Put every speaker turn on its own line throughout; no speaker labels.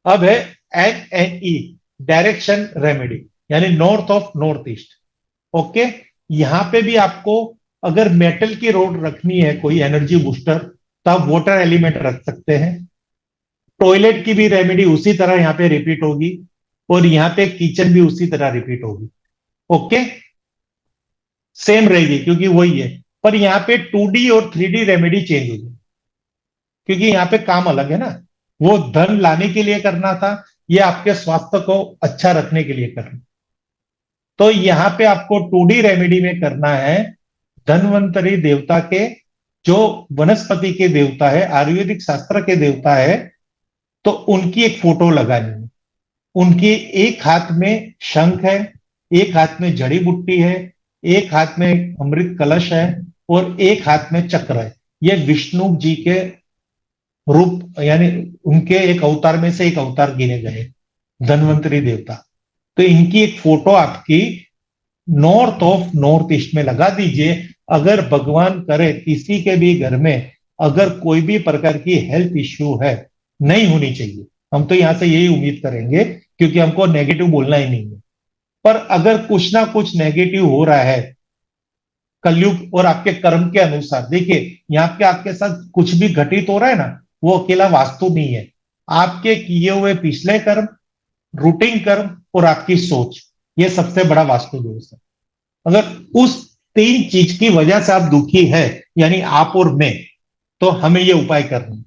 अब है NNE, direction remedy, यानी north of north east. Okay, यहां पे भी आपको अगर मेटल की रोड रखनी है कोई एनर्जी बूस्टर, तो आप वाटर एलिमेंट रख सकते हैं। टॉयलेट की भी रेमेडी उसी तरह यहां पे रिपीट होगी, और यहां पे किचन भी उसी तरह रिपीट होगी। ओके, सेम रहेगी क्योंकि वही है। पर यहाँ पे 2D और 3D रेमेडी चेंज होगी, क्योंकि यहाँ पे काम अलग है ना। वो धन लाने के लिए करना था, ये आपके स्वास्थ्य को अच्छा रखने के लिए करना। तो यहाँ पे आपको 2D रेमेडी में करना है धनवंतरी देवता के, जो वनस्पति के देवता है, आयुर्वेदिक शास्त्र के देवता है, तो उनकी एक फोटो लगानी है। उनके एक हाथ में शंख है, एक हाथ में जड़ी बूटी है, एक हाथ में अमृत कलश है, और एक हाथ में चक्र है। ये विष्णु जी के रूप, यानी उनके एक अवतार में से एक अवतार गिने गए, धनवंतरी देवता। तो इनकी एक फोटो आपकी नॉर्थ ऑफ नॉर्थ ईस्ट में लगा दीजिए। अगर भगवान करे किसी के भी घर में अगर कोई भी प्रकार की हेल्थ इश्यू है, नहीं होनी चाहिए, हम तो यहां से यही उम्मीद करेंगे, क्योंकि हमको नेगेटिव बोलना ही नहीं है। पर अगर कुछ ना कुछ नेगेटिव हो रहा है कलयुग और आपके कर्म के अनुसार, देखिए यहाँ पे आपके साथ कुछ भी घटित हो रहा है ना, वो अकेला वास्तु नहीं है। आपके किए हुए पिछले कर्म, रूटीन कर्म, और आपकी सोच, ये सबसे बड़ा वास्तु दोष है। अगर उस तीन चीज की वजह से आप दुखी है, यानी आप और मैं, तो हमें ये उपाय करना है।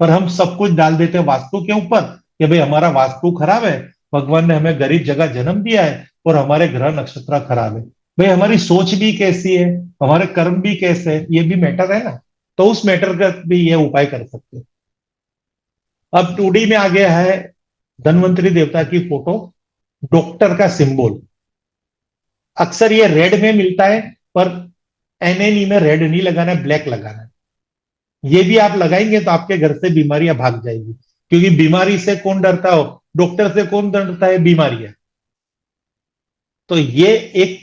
पर हम सब कुछ डाल देते हैं वास्तु के ऊपर, कि भाई हमारा वास्तु खराब है, भगवान ने हमें गरीब जगह जन्म दिया है, और हमारे ग्रह नक्षत्र खराब है। भाई हमारी सोच भी कैसी है, हमारे कर्म भी कैसे है, ये भी मैटर है ना। तो उस मैटर का भी ये उपाय कर सकते हैं। अब 2D में आ गया है धनवंतरी देवता की फोटो, डॉक्टर का सिंबल। अक्सर ये रेड में मिलता है, पर NNE में रेड नहीं लगाना है, ब्लैक लगाना है। ये भी आप लगाएंगे तो आपके घर से बीमारियां भाग जाएगी, क्योंकि बीमारी से कौन डरता हो, डॉक्टर से कौन डरता है, बीमारियां। तो ये एक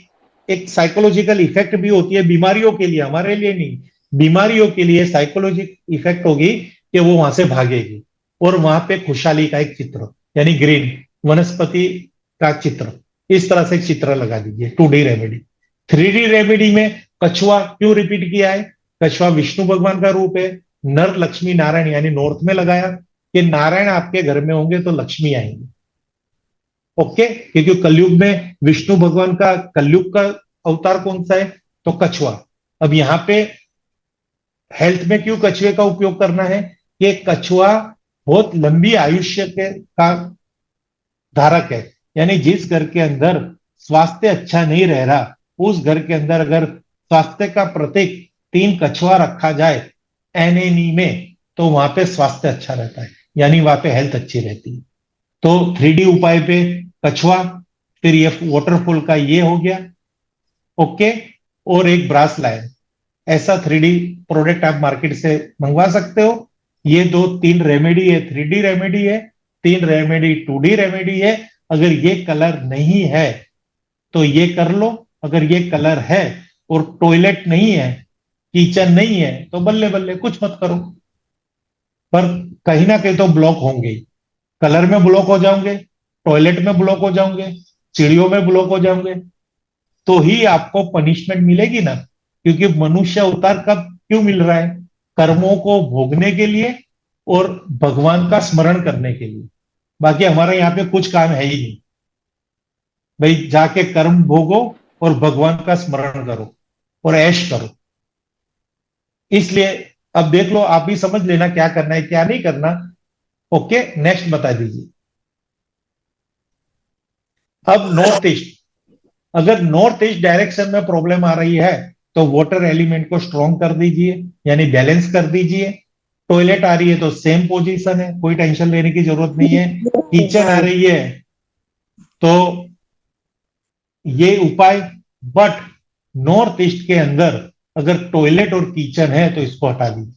एक साइकोलॉजिकल इफेक्ट भी होती है बीमारियों के लिए, हमारे लिए नहीं। बीमारियों के लिए साइकोलॉजिकल इफेक्ट होगी कि वो वहां से भागेगी। और वहां पे खुशहाली का एक चित्र, यानी ग्रीन वनस्पति का चित्र, इस तरह से एक चित्र लगा दीजिए। 2D remedy. 3D रेमेडी में कछुआ क्यों रिपीट किया है? कछुआ विष्णु भगवान का रूप है। नर लक्ष्मी नारायण, यानी नॉर्थ में लगाया कि नारायण आपके घर में होंगे तो लक्ष्मी आएंगी। ओके, क्योंकि कलयुग में विष्णु भगवान का कलयुग का अवतार कौन सा है? तो कछुआ। अब यहां पे हेल्थ में क्यों कछुए का उपयोग करना है? कि कछुआ बहुत लंबी आयुष्य के का धारक है। यानी जिस घर के अंदर स्वास्थ्य अच्छा नहीं रह रहा, उस घर के अंदर अगर स्वास्थ्य का प्रतीक 3 कछुआ रखा जाए NNE में, तो वहां पे स्वास्थ्य अच्छा रहता है, यानी वहां पे हेल्थ अच्छी रहती है। तो 3D उपाय पे कछुआ, फिर ये वाटरफॉल का ये हो गया। ओके, और एक ब्रास लाइन, ऐसा 3D प्रोडक्ट आप मार्केट से मंगवा सकते हो। ये दो तीन रेमेडी है, 3D रेमेडी है, तीन रेमेडी 2D रेमेडी है। अगर ये कलर नहीं है तो ये कर लो, अगर ये कलर है और टॉयलेट नहीं है, किचन नहीं है, तो बल्ले बल्ले कुछ मत करो। पर कहीं ना कहीं तो ब्लॉक होंगे ही। कलर में ब्लॉक हो जाओगे, टॉयलेट में ब्लॉक हो जाओगे, चिड़ियों में ब्लॉक हो जाओगे, तो ही आपको पनिशमेंट मिलेगी ना। क्योंकि मनुष्य अवतार कब क्यों मिल रहा है? कर्मों को भोगने के लिए और भगवान का स्मरण करने के लिए। बाकी हमारे यहाँ पे कुछ काम है ही नहीं। भाई जाके कर्म भोगो और भगवान का स्मरण करो और ऐश करो। इसलिए अब देख लो, आप भी समझ लेना क्या करना है क्या नहीं करना। ओके, नेक्स्ट बता दीजिए। अब नॉर्थ ईस्ट, अगर नॉर्थ ईस्ट डायरेक्शन में प्रॉब्लम आ रही है, तो वाटर एलिमेंट को स्ट्रॉन्ग कर दीजिए, यानी बैलेंस कर दीजिए। टॉयलेट आ रही है तो सेम पोजीशन है, कोई टेंशन लेने की जरूरत नहीं है। किचन आ रही है तो ये उपाय। बट नॉर्थ ईस्ट के अंदर अगर टॉयलेट और किचन है तो इसको हटा दीजिए।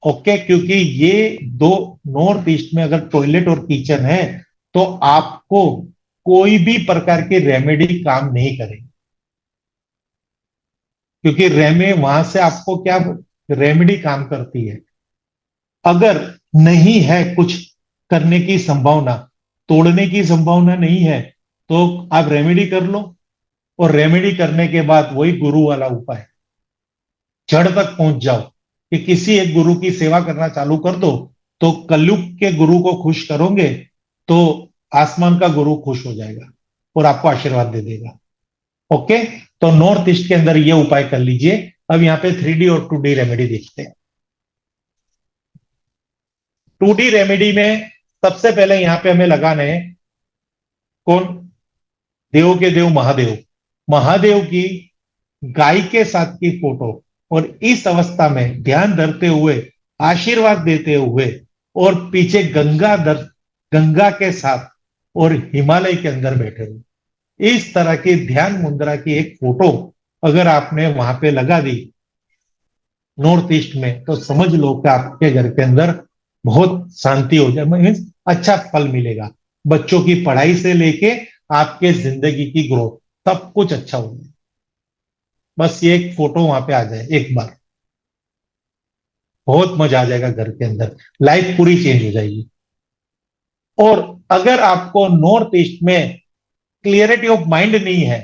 ओके, क्योंकि ये दो, नॉर्थ ईस्ट में अगर टॉयलेट और किचन है, तो आपको कोई भी प्रकार की रेमेडी काम नहीं करेगी। क्योंकि रेमे वहां से आपको क्या रेमेडी काम करती है? अगर नहीं है कुछ करने की संभावना, तोड़ने की संभावना नहीं है, तो आप रेमेडी कर लो। और रेमेडी करने के बाद वही गुरु वाला उपाय, जड़ तक पहुंच जाओ कि किसी एक गुरु की सेवा करना चालू कर दो, तो कलयुग के गुरु को खुश करोगे तो आसमान का गुरु खुश हो जाएगा और आपको आशीर्वाद दे देगा। ओके, तो नॉर्थ ईस्ट के अंदर ये उपाय कर लीजिए। अब यहाँ पे 3D और 2D रेमेडी देखते हैं। 2D रेमेडी में सबसे पहले यहाँ पे हमें लगाना है कौन, देव के देव महादेव, महादेव की गाय के साथ की फोटो, और इस अवस्था में ध्यान धरते हुए आशीर्वाद देते हुए, और पीछे गंगा के साथ और हिमालय के अंदर बैठे हुए, इस तरह की ध्यान मुद्रा की एक फोटो अगर आपने वहां पे लगा दी नॉर्थ ईस्ट में, तो समझ लो कि आपके घर के अंदर बहुत शांति हो जाए, मीन्स अच्छा फल मिलेगा। बच्चों की पढ़ाई से लेके आपके जिंदगी की ग्रोथ, सब कुछ अच्छा हो जाए। बस ये एक फोटो वहां पे आ जाए एक बार, बहुत मजा आ जाएगा घर के अंदर, लाइफ पूरी चेंज हो जाएगी। और अगर आपको नॉर्थ ईस्ट में क्लियरिटी ऑफ माइंड नहीं है,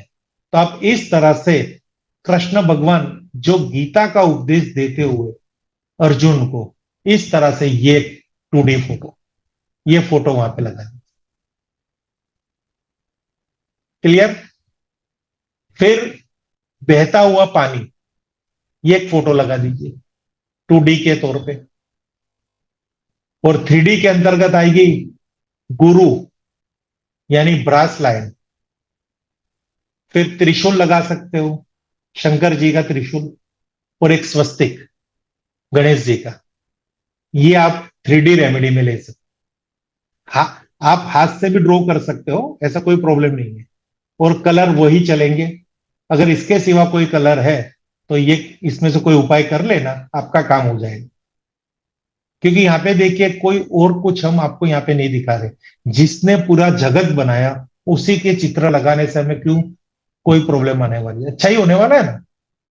तो आप इस तरह से कृष्ण भगवान जो गीता का उपदेश देते हुए अर्जुन को, इस तरह से ये 2D फोटो, ये फोटो वहां पे लगा, क्लियर। फिर बहता हुआ पानी, ये एक फोटो लगा दीजिए 2D के तौर पे। और 3D के अंतर्गत आएगी गुरु, यानी ब्रास लाइन। फिर त्रिशूल लगा सकते हो, शंकर जी का त्रिशूल, और एक स्वस्तिक गणेश जी का। ये आप 3D रेमेडी में ले सकते हो। आप हाथ से भी ड्रॉ कर सकते हो, ऐसा कोई प्रॉब्लम नहीं है। और कलर वही चलेंगे। अगर इसके सिवा कोई कलर है तो ये इसमें से कोई उपाय कर लेना, आपका काम हो जाएगा। क्योंकि यहाँ पे देखिए कोई और कुछ हम आपको यहाँ पे नहीं दिखा रहे, जिसने पूरा जगत बनाया उसी के चित्र लगाने से हमें क्यों कोई प्रॉब्लम आने वाली है, अच्छा ही होने वाला है ना।